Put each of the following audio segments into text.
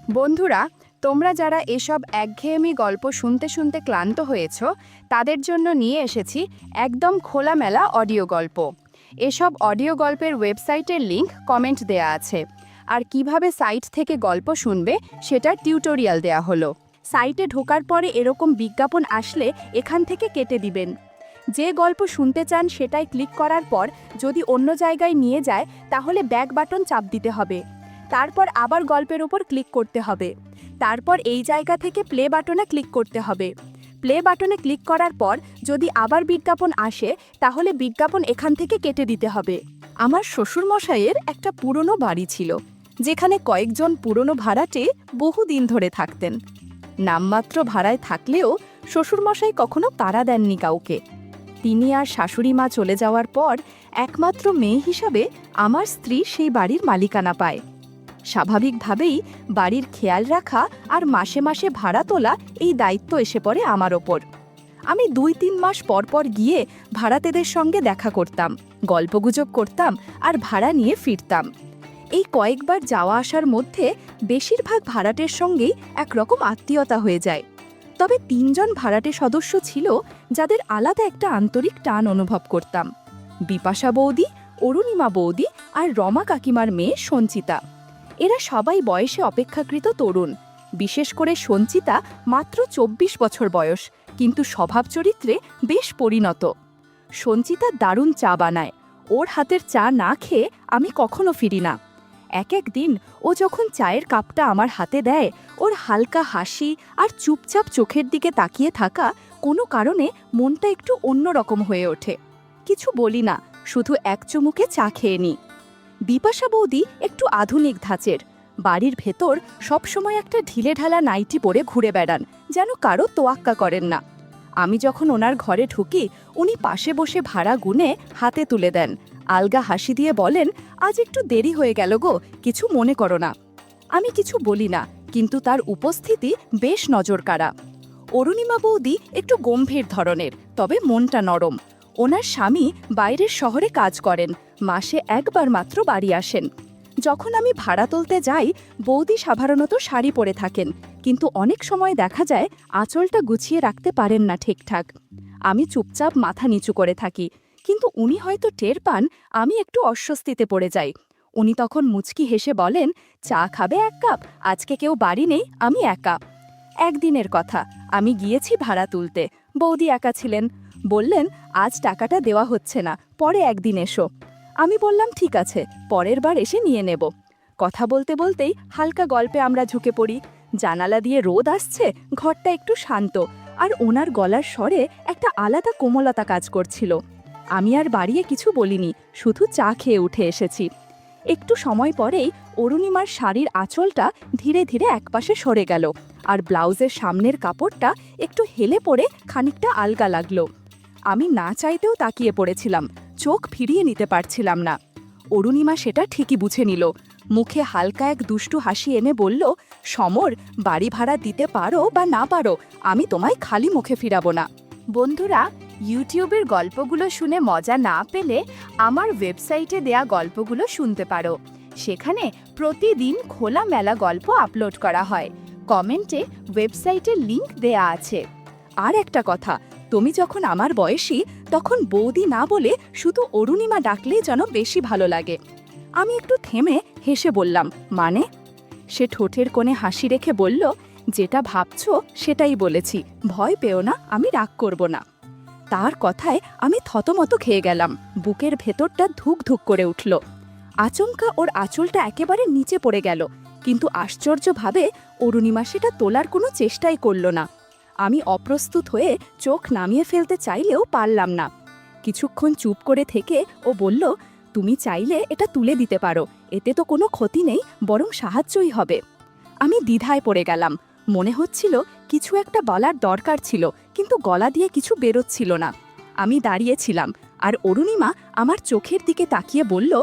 বন্ধুরা, তোমরা যারা এসব একঘেয়েমি গল্প শুনতে শুনতে ক্লান্ত হয়েছ, তাদের জন্য নিয়ে এসেছি একদম খোলামেলা অডিও গল্প। এসব অডিও গল্পের ওয়েবসাইটের লিংক কমেন্ট দেয়া আছে, আর কিভাবে সাইট থেকে গল্প শুনবে সেটার টিউটোরিয়াল দেয়া হলো। সাইটে ঢোকার পরে এরকম বিজ্ঞাপন আসলে এখান থেকে কেটে দিবেন। যে গল্প শুনতে চান সেটাই ক্লিক করার পর যদি অন্য জায়গায় নিয়ে যায় তাহলে ব্যাক বাটন চাপ দিতে হবে। তারপর আবার গল্পের উপর ক্লিক করতে হবে। তারপর এই জায়গা থেকে প্লে বাটনে ক্লিক করতে হবে। প্লে বাটনে ক্লিক করার পর যদি আবার বিজ্ঞাপন আসে তাহলে বিজ্ঞাপন এখান থেকে কেটে দিতে হবে। আমার শ্বশুরমশাইয়ের একটা পুরনো বাড়ি ছিল, যেখানে কয়েকজন পুরনো ভাড়াটে বহুদিন ধরে থাকতেন। নামমাত্র ভাড়ায় থাকলেও শ্বশুরমশাই কখনো তাড়া দেননি কাউকে। তিনি আর শাশুড়ি মা চলে যাওয়ার পর একমাত্র মেয়ে হিসাবে আমার স্ত্রী সেই বাড়ির মালিকানা পায়। স্বাভাবিকভাবেই বাড়ির খেয়াল রাখা আর মাসে মাসে ভাড়া তোলা এই দায়িত্ব এসে পড়ে আমার ওপর। আমি 2-3 মাস পর পর গিয়ে ভাড়াটেদের সঙ্গে দেখা করতাম, গল্পগুজব করতাম আর ভাড়া নিয়ে ফিরতাম। এই কয়েকবার যাওয়া আসার মধ্যে বেশিরভাগ ভাড়াটের সঙ্গেই একরকম আত্মীয়তা হয়ে যায়। তবে 3 জন ভাড়াটে সদস্য ছিল যাদের আলাদা একটা আন্তরিক টান অনুভব করতাম। বিপাশা বৌদি, অরুণিমা বৌদি আর রমা কাকিমার মেয়ে সঞ্চিতা। এরা সবাই বয়সে অপেক্ষাকৃত তরুণ। বিশেষ করে সঞ্চিতা মাত্র 24 বছর বয়স, কিন্তু স্বভাব চরিত্রে বেশ পরিণত। সঞ্চিতা দারুণ চা বানায়। ওর হাতের চা না খেয়ে আমি কখনো ফিরি না। এক দিন ও যখন চায়ের কাপটা আমার হাতে দেয়, ওর হালকা হাসি আর চুপচাপ চোখের দিকে তাকিয়ে থাকা কোনো কারণে মনটা একটু অন্যরকম হয়ে ওঠে। কিছু বলি না, শুধু এক চুমুকে চা খেয়ে নিই। বিপাশা বৌদি একটু আধুনিক ধাঁচের। বাড়ির ভেতর সবসময় একটা ঢিলেঢালা নাইটি পরে ঘুরে বেড়ান, যেন কারো তোয়াক্কা করেন না। আমি যখন ওনার ঘরে ঢুকি, উনি পাশে বসে ভাড়া গুনে হাতে তুলে দেন। আলগা হাসি দিয়ে বলেন, আজ একটু দেরি হয়ে গেল গো, কিছু মনে করো না। আমি কিছু বলি না, কিন্তু তার উপস্থিতি বেশ নজরকাড়া। অরুণিমা বৌদি একটু গম্ভীর ধরনের, তবে মনটা নরম। ওনার স্বামী বাইরের শহরে কাজ করেন, মাসে একবার মাত্র বাড়ি আসেন। যখন আমি ভাড়া তুলতে যাই, বৌদি সাধারণত শাড়ি পরে থাকেন, কিন্তু অনেক সময় দেখা যায় আঁচলটা গুছিয়ে রাখতে পারেন না ঠিকঠাক। আমি চুপচাপ মাথা নিচু করে থাকি, কিন্তু উনি হয়তো টের পান আমি একটু অস্বস্তিতে পড়ে যাই। উনি তখন মুচকি হেসে বলেন, চা খাবে 1 কাপ? আজকে কেউ বাড়ি নেই, আমি একা। একদিনের কথা, আমি গিয়েছি ভাড়া তুলতে। বৌদি একা ছিলেন। বললেন, আজ টাকাটা দেওয়া হচ্ছে না, পরে একদিন এসো। আমি বললাম ঠিক আছে, পরের বার এসে নিয়ে নেব। কথা বলতে বলতেই হালকা গল্পে আমরা ঝুঁকে পড়ি। জানালা দিয়ে রোদ আসছে, ঘরটা একটু শান্ত, আর ওনার গলার স্বরে একটা আলাদা কোমলতা কাজ করছিল। আমি আর বাড়িয়ে কিছু বলিনি, শুধু চা খেয়ে উঠে এসেছি। একটু সময় পরেই অরুণিমার শাড়ির আঁচলটা ধীরে ধীরে একপাশে সরে গেল, আর ব্লাউজের সামনের কাপড়টা একটু হেলে পড়ে খানিকটা আলগা লাগলো। আমি না চাইতেও তাকিয়ে পড়েছিলাম, চোখ ফিরিয়ে নিতে পারছিলাম না। অরুণিমা সেটা ঠিকই বুঝে নিল। মুখে হালকা এক দুষ্টু হাসি এনে বলল, সমর, বাড়ি ভাড়া দিতে পারো বা না পারো, আমি তোমায় খালি মুখে ফিরাবো না। বন্ধুরা, ইউটিউবের গল্পগুলো শুনে মজা না পেলে আমার ওয়েবসাইটে দেয়া গল্পগুলো শুনতে পারো। সেখানে প্রতিদিন খোলামেলা গল্প আপলোড করা হয়। কমেন্টে ওয়েবসাইটের লিংক দেয়া আছে। আর একটা কথা, তুমি যখন আমার বয়সী, তখন বৌদি না বলে শুধু অরুণিমা ডাকলেই যেন বেশি ভালো লাগে। আমি একটু থেমে হেসে বললাম, মানে? সে ঠোঁটের কোণে হাসি রেখে বলল, যেটা ভাবছো সেটাই বলেছি, ভয় পেও না, আমি রাগ করব না। তার কথায় আমি থতমত খেয়ে গেলাম। বুকের ভেতরটা ধুক ধুক করে উঠল। আচমকা ওর আঁচলটা একেবারে নিচে পড়ে গেল, কিন্তু আশ্চর্যভাবে অরুণিমা সেটা তোলার কোনো চেষ্টাই করল না। আমি অপ্রস্তুত হয়ে চোখ নামিয়ে ফেলতে চাইলেও পারলাম না। কিছুক্ষণ চুপ করে থেকে ও বলল, তুমি চাইলে এটা তুলে দিতে পারো, এতে তো কোনো ক্ষতি নেই, বরং সাহায্যই হবে। আমি দ্বিধায় পড়ে গেলাম। মনে হচ্ছিল কিছু একটা বলার দরকার ছিল, কিন্তু গলা দিয়ে কিছু বেরোচ্ছিল না। আমি দাঁড়িয়েছিলাম, আর অরুণিমা আমার চোখের দিকে তাকিয়ে বলল,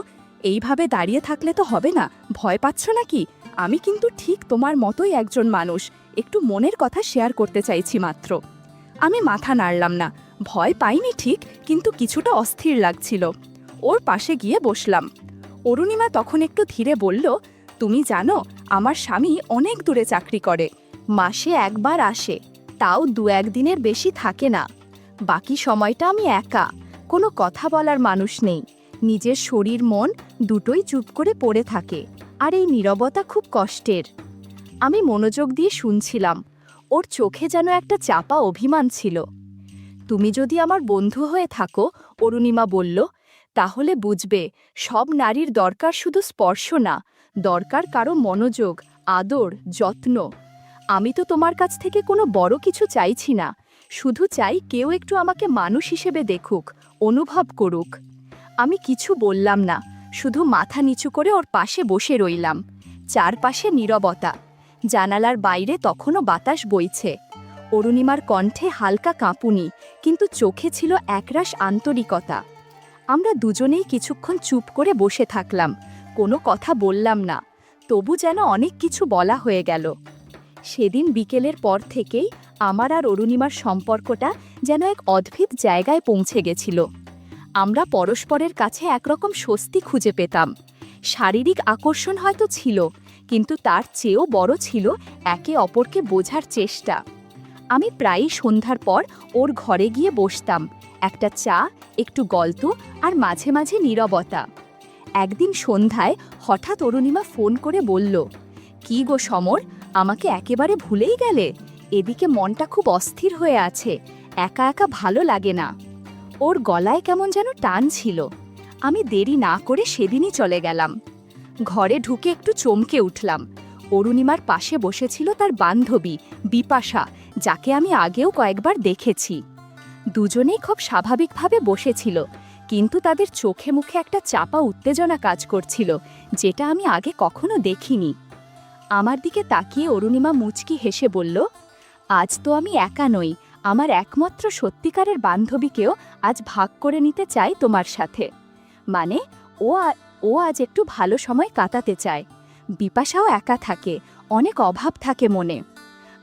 এইভাবে দাঁড়িয়ে থাকলে তো হবে না, ভয় পাচ্ছ নাকি? আমি কিন্তু ঠিক তোমার মতোই একজন মানুষ, একটু মনের কথা শেয়ার করতে চাইছি মাত্র। আমি মাথা নাড়লাম না। ভয় পাইনি ঠিক, কিন্তু কিছুটা অস্থির লাগছিল। ওর পাশে গিয়ে বসলাম। অরুণিমা তখন একটু ধীরে বলল, তুমি জানো, আমার স্বামী অনেক দূরে চাকরি করে, মাসে একবার আসে, তাও 2-1 দিনের বেশি থাকে না। বাকি সময়টা আমি একা, কোনো কথা বলার মানুষ নেই, নিজের শরীর মন দুটোই চুপ করে পড়ে থাকে, আর এই নীরবতা খুব কষ্টের। আমি মনোযোগ দিয়ে শুনছিলাম, ওর চোখে যেন একটা চাপা অভিমান ছিল। তুমি যদি আমার বন্ধু হয়ে থাকো, অরুণিমা বলল, তাহলে বুঝবে সব নারীর দরকার শুধু স্পর্শ না, দরকার কারো মনোযোগ, আদর, যত্ন। আমি তো তোমার কাছ থেকে কোনো বড় কিছু চাইছি না, শুধু চাই কেউ একটু আমাকে মানুষ হিসেবে দেখুক, অনুভব করুক। আমি কিছু বললাম না, শুধু মাথা নিচু করে ওর পাশে বসে রইলাম। চারপাশে নীরবতা, জানালার বাইরে তখনও বাতাস বইছে। অরুণিমার কণ্ঠে হালকা কাঁপুনি, কিন্তু চোখে ছিল একরাশ আন্তরিকতা। আমরা দুজনেই কিছুক্ষণ চুপ করে বসে থাকলাম, কোনো কথা বললাম না, তবু যেন অনেক কিছু বলা হয়ে গেল। সেদিন বিকেলের পর থেকেই আমার আর অরুণিমার সম্পর্কটা যেন এক অদ্ভুত জায়গায় পৌঁছে গেছিল। আমরা পরস্পরের কাছে একরকম স্বস্তি খুঁজে পেতাম। শারীরিক আকর্ষণ হয়তো ছিল, কিন্তু তার চেয়েও বড় ছিল একে অপরকে বোঝার চেষ্টা। আমি প্রায়ই সন্ধ্যার পর ওর ঘরে গিয়ে বসতাম, একটা চা, একটু গল্প আর মাঝে মাঝে নীরবতা। একদিন সন্ধ্যায় হঠাৎ অরুণিমা ফোন করে বলল, কি গো সমর, আমাকে একেবারে ভুলেই গেলে? এদিকে মনটা খুব অস্থির হয়ে আছে, একা একা ভালো লাগে না। ওর গলায় কেমন যেন টান ছিল। আমি দেরি না করে সেদিনই চলে গেলাম। ঘরে ঢুকে একটু চমকে উঠলাম। অরুণিমার পাশে বসেছিল তার বান্ধবী বিপাশা, যাকে আমি আগেও কয়েকবার দেখেছি। দুজনেই খুব স্বাভাবিকভাবে বসেছিল, কিন্তু তাদের চোখে মুখে একটা চাপা উত্তেজনা কাজ করছিল, যেটা আমি আগে কখনো দেখিনি। আমার দিকে তাকিয়ে অরুণিমা মুচকি হেসে বলল, আজ তো আমি একা নই, আমার একমাত্র সত্যিকারের বান্ধবীকেও আজ ভাগ করে নিতে চাই তোমার সাথে। মানে ও আজ একটু ভালো সময় কাটাতে চায়। বিপাশাও একা থাকে, অনেক অভাব থাকে মনে।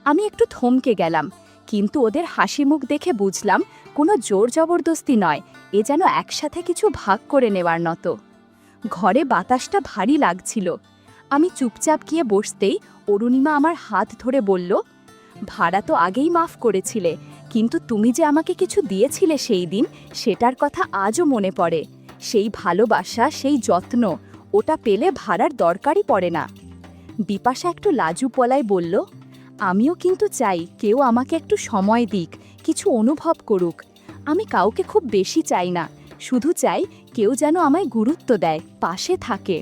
আমি একটু থমকে গেলাম, কিন্তু ওদের হাসি মুখ দেখে বুঝলাম কোনো জোর জবরদস্তি নয়, এ যেন একসাথে কিছু ভাগ করে নেওয়ার মতো। ঘরে বাতাসটা ভারী লাগছিল। আমি চুপচাপ গিয়ে বসতেই অরুণিমা আমার হাত ধরে বলল, ভাড়া তো আগেই মাফ করেছিলে, কিন্তু তুমি যে আমাকে কিছু দিয়েছিলে সেই দিন, সেটার কথা আজও মনে পড়ে। সেই ভালোবাসা, সেই যত্ন, ওটা পেলে ভাড়ার দরকারই পড়ে না। বিপাশা একটু লাজু পলায় বলল, আমিও কিন্তু চাই কেউ আমাকে একটু সময় দিক, কিছু অনুভব করুক। আমি কাউকে খুব বেশি চাই না, শুধু চাই কেউ যেন আমায় গুরুত্ব দেয়, পাশে থাকে।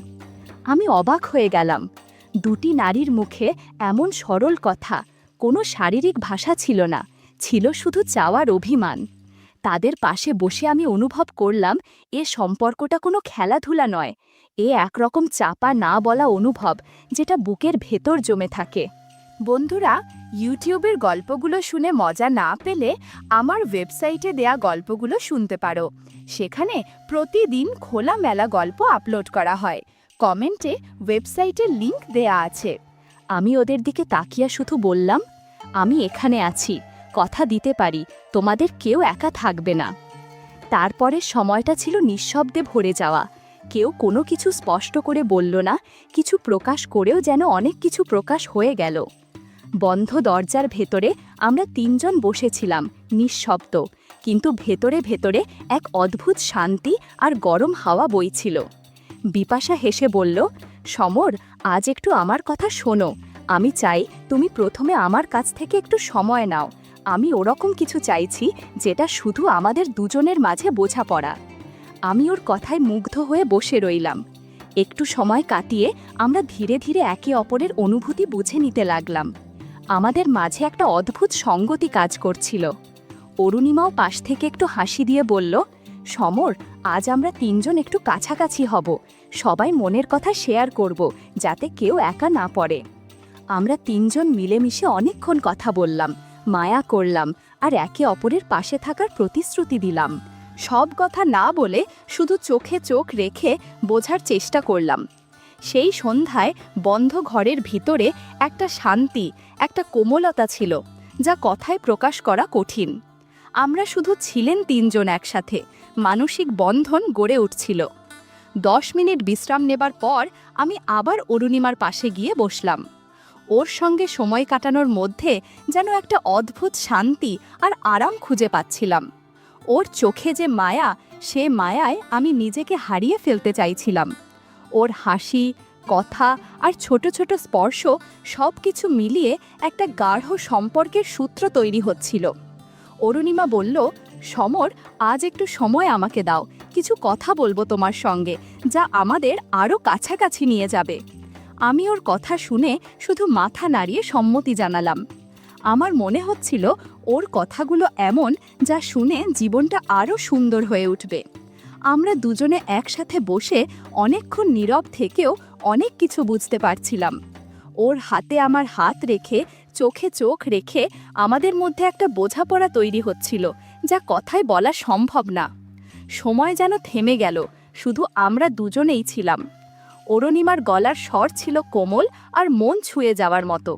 আমি অবাক হয়ে গেলাম। দুটি নারীর মুখে এমন সরল কথা, কোনো শারীরিক ভাষা ছিল না, ছিল শুধু চাওয়ার অভিমান। তাদের পাশে বসে আমি অনুভব করলাম এ সম্পর্কটা কোনো খেলাধুলা নয়, এ একরকম চাপা না বলা অনুভব, যেটা বুকের ভেতর জমে থাকে। বন্ধুরা, ইউটিউবের গল্পগুলো শুনে মজা না পেলে আমার ওয়েবসাইটে দেয়া গল্পগুলো শুনতে পারো। সেখানে প্রতিদিন খোলামেলা গল্প আপলোড করা হয়। কমেন্টে ওয়েবসাইটের লিংক দেয়া আছে। আমি ওদের দিকে তাকিয়ে শুধু বললাম, আমি এখানে আছি, কথা দিতে পারি তোমাদের কেউ একা থাকবে না। তারপরে সময়টা ছিল নিঃশব্দে ভরে যাওয়া। কেউ কোনো কিছু স্পষ্ট করে বলল না, কিছু প্রকাশ করেও যেন অনেক কিছু প্রকাশ হয়ে গেল। বন্ধ দরজার ভেতরে আমরা তিনজন বসেছিলাম, নিঃশব্দ, কিন্তু ভেতরে ভেতরে এক অদ্ভুত শান্তি আর গরম হাওয়া বইছিল। বিপাশা হেসে বলল, সমর, আজ একটু আমার কথা শোনো। আমি চাই তুমি প্রথমে আমার কাছ থেকে একটু সময় নাও। আমি ওরকম কিছু চাইছি যেটা শুধু আমাদের দুজনের মাঝে বোঝাপড়া। আমি ওর কথায় মুগ্ধ হয়ে বসে রইলাম। একটু সময় কাটিয়ে আমরা ধীরে ধীরে একে অপরের অনুভূতি বুঝে নিতে লাগলাম। আমাদের মাঝে একটা অদ্ভুত সঙ্গতি কাজ করছিল। অরুণিমাও পাশ থেকে একটু হাসি দিয়ে বলল, সমর, আজ আমরা তিনজন একটু কাছাকাছি হব, সবাই মনের কথা শেয়ার করব, যাতে কেউ একা না পড়ে। আমরা তিনজন মিলেমিশে অনেকক্ষণ কথা বললাম, মায়া করলাম, আর একে অপরের পাশে থাকার প্রতিশ্রুতি দিলাম। সব কথা না বলে শুধু চোখে চোখ রেখে বোঝার চেষ্টা করলাম। সেই সন্ধ্যায় বন্ধ ঘরের ভিতরে একটা শান্তি, একটা কোমলতা ছিল, যা কথায় প্রকাশ করা কঠিন। আমরা শুধু ছিলেন তিনজন একসাথে, মানসিক বন্ধন গড়ে উঠছিল। 10 মিনিট বিশ্রাম নেবার পর আমি আবার অরুণিমার পাশে গিয়ে বসলাম। ওর সঙ্গে সময় কাটানোর মধ্যে যেন একটা অদ্ভুত শান্তি আর আরাম খুঁজে পাচ্ছিলাম। ওর চোখে যে মায়া, সে মায়ায় আমি নিজেকে হারিয়ে ফেলতে চাইছিলাম। ওর হাসি, কথা আর ছোট ছোট স্পর্শ সব কিছু মিলিয়ে একটা গাঢ় সম্পর্কের সূত্র তৈরি হচ্ছিল। অরুণিমা বলল, সমর, আজ একটু সময় আমাকে দাও, কিছু কথা বলবো তোমার সঙ্গে, যা আমাদের আরও কাছাকাছি নিয়ে যাবে। আমি ওর কথা শুনে শুধু মাথা নাড়িয়ে সম্মতি জানালাম। আমার মনে হচ্ছিল ওর কথাগুলো এমন যা শুনে জীবনটা আরও সুন্দর হয়ে উঠবে। আমরা দুজনে একসাথে বসে অনেকক্ষণ নীরব থেকেও অনেক কিছু বুঝতে পারছিলাম। ওর হাতে আমার হাত রেখে, চোখে চোখ রেখে আমাদের মধ্যে একটা বোঝাপড়া তৈরি হচ্ছিল, যা কথায় বলা সম্ভব না। সময় যেন থেমে গেল, শুধু আমরা দুজনেই ছিলাম। অরুণিমার গলার স্বর ছিল কোমল আর মন ছুঁয়ে যাওয়ার মতো।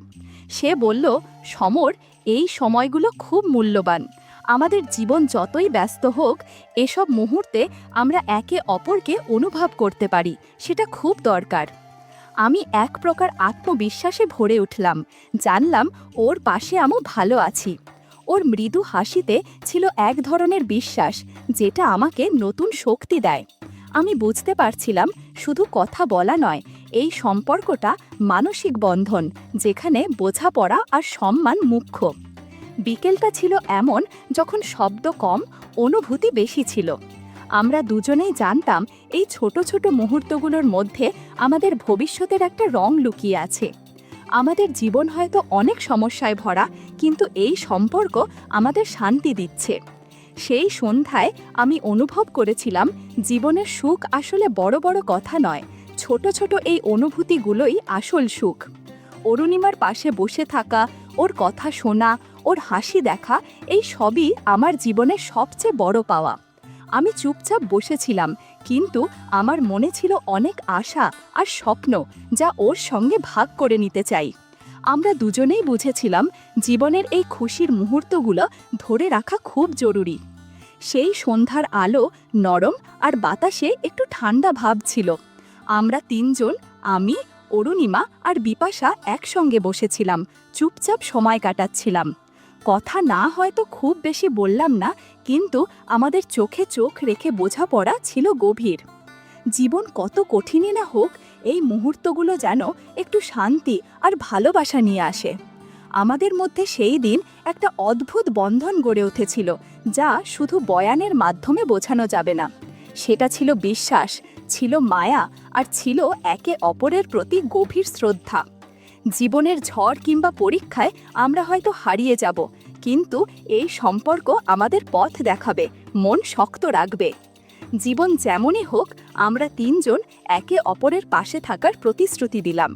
সে বলল, সমর, এই সময়গুলো খুব মূল্যবান। আমাদের জীবন যতই ব্যস্ত হোক, এসব মুহূর্তে আমরা একে অপরকে অনুভব করতে পারি, সেটা খুব দরকার। আমি এক প্রকার আত্মবিশ্বাসে ভরে উঠলাম। জানলাম ওর পাশে আমি ভালো আছি। ওর মৃদু হাসিতে ছিল এক ধরনের বিশ্বাস, যেটা আমাকে নতুন শক্তি দেয়। আমি বুঝতে পারছিলাম শুধু কথা বলা নয়, এই সম্পর্কটা মানসিক বন্ধন, যেখানে বোঝাপড়া আর সম্মান মুখ্য। বিকেলটা ছিল এমন যখন শব্দ কম, অনুভূতি বেশি ছিল। আমরা দুজনেই জানতাম এই ছোট ছোট মুহূর্তগুলোর মধ্যে আমাদের ভবিষ্যতের একটা রং লুকিয়ে আছে। আমাদের জীবন হয়তো অনেক সমস্যায় ভরা, কিন্তু এই সম্পর্ক আমাদের শান্তি দিচ্ছে। সেই সন্ধ্যায় আমি অনুভব করেছিলাম জীবনের সুখ আসলে বড় বড় কথা নয়, ছোট ছোট এই অনুভূতিগুলোই আসল সুখ। অরুণিমার পাশে বসে থাকা, ওর কথা শোনা, ওর হাসি দেখা, এই সবই আমার জীবনের সবচেয়ে বড় পাওয়া। আমি চুপচাপ বসেছিলাম, কিন্তু আমার মনে ছিল অনেক আশা আর স্বপ্ন, যা ওর সঙ্গে ভাগ করে নিতে চাই। আমরা দুজনেই বুঝেছিলাম জীবনের এই খুশির মুহূর্তগুলো ধরে রাখা খুব জরুরি। সেই সন্ধ্যার আলো নরম আর বাতাসে একটু ঠান্ডা ভাব ছিল। আমরা তিনজন, আমি, অরুণিমা আর বিপাশা একসঙ্গে বসেছিলাম, চুপচাপ সময় কাটাচ্ছিলাম। কথা না হয়তো খুব বেশি বললাম না, কিন্তু আমাদের চোখে চোখ রেখে বোঝাপড়া ছিল গভীর। জীবন কত কঠিনই না হোক, এই মুহূর্তগুলো যেন একটু শান্তি আর ভালোবাসা নিয়ে আসে। আমাদের মধ্যে সেই দিন একটা অদ্ভুত বন্ধন গড়ে উঠেছিল, যা শুধু বয়ানের মাধ্যমে বোঝানো যাবে না। সেটা ছিল বিশ্বাস, ছিল মায়া, আর ছিল একে অপরের প্রতি গভীর শ্রদ্ধা। জীবনের ঝড় কিংবা পরীক্ষায় আমরা হয়তো হারিয়ে যাব, কিন্তু এই সম্পর্ক আমাদের পথ দেখাবে, মন শক্ত রাখবে। জীবন যেমনই হোক, আমরা তিনজন একে অপরের পাশে থাকার প্রতিশ্রুতি দিলাম।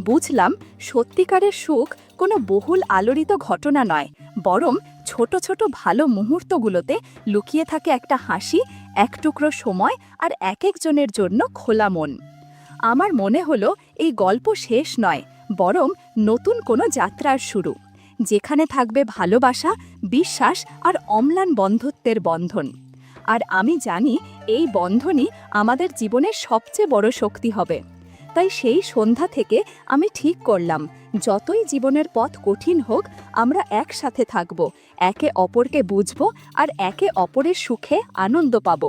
বুঝলাম সত্যিকারের সুখ কোনো বহুল আলোড়িত ঘটনা নয়, বরং ছোট ছোট ভালো মুহূর্তগুলোতে লুকিয়ে থাকে একটা হাসি, এক টুকরো সময় আর এক একজনের জন্য খোলা মন। আমার মনে হলো এই গল্প শেষ নয়, বরং নতুন কোনো যাত্রার শুরু, যেখানে থাকবে ভালোবাসা, বিশ্বাস আর অম্লান বন্ধুত্বের বন্ধন। আর আমি জানি এই বন্ধনই আমাদের জীবনের সবচেয়ে বড় শক্তি হবে। তাই সেই সন্ধ্যা থেকে আমি ঠিক করলাম, যতই জীবনের পথ কঠিন হোক, আমরা একসাথে থাকব, একে অপরকে বুঝব আর একে অপরের সুখে আনন্দ পাব।